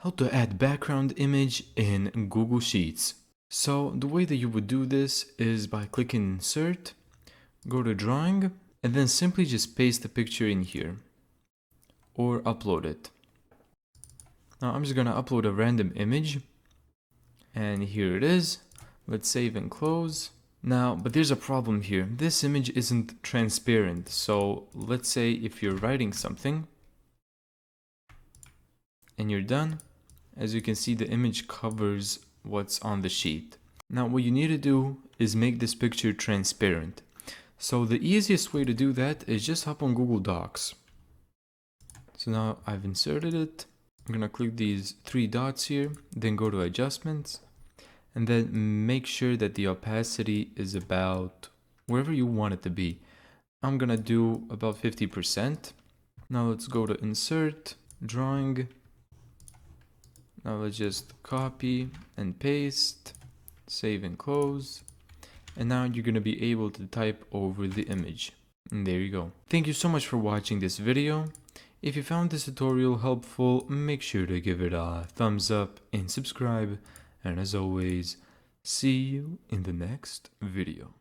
how to add background image in Google Sheets. So the way that you would do this is by clicking Insert, go to Drawing, and then simply just paste the picture in here or upload it. Now I'm just gonna upload a random image, and here it is. Let's save and close. Now, but there's a problem here. This image isn't transparent. So let's say if you're writing something and you're done, as you can see, the image covers what's on the sheet. Now what you need to do is make this picture transparent. So the easiest way to do that is just hop on Google Docs. So now I've inserted it. I'm gonna click these three dots here, then go to Adjustments, and then make sure that the opacity is about wherever you want it to be. I'm gonna do about 50%. Now let's go to Insert, Drawing. Now let's just copy and paste, save and close. And now you're gonna be able to type over the image. And there you go. Thank you so much for watching this video. If you found this tutorial helpful, make sure to give it a thumbs up and subscribe. And as always, see you in the next video.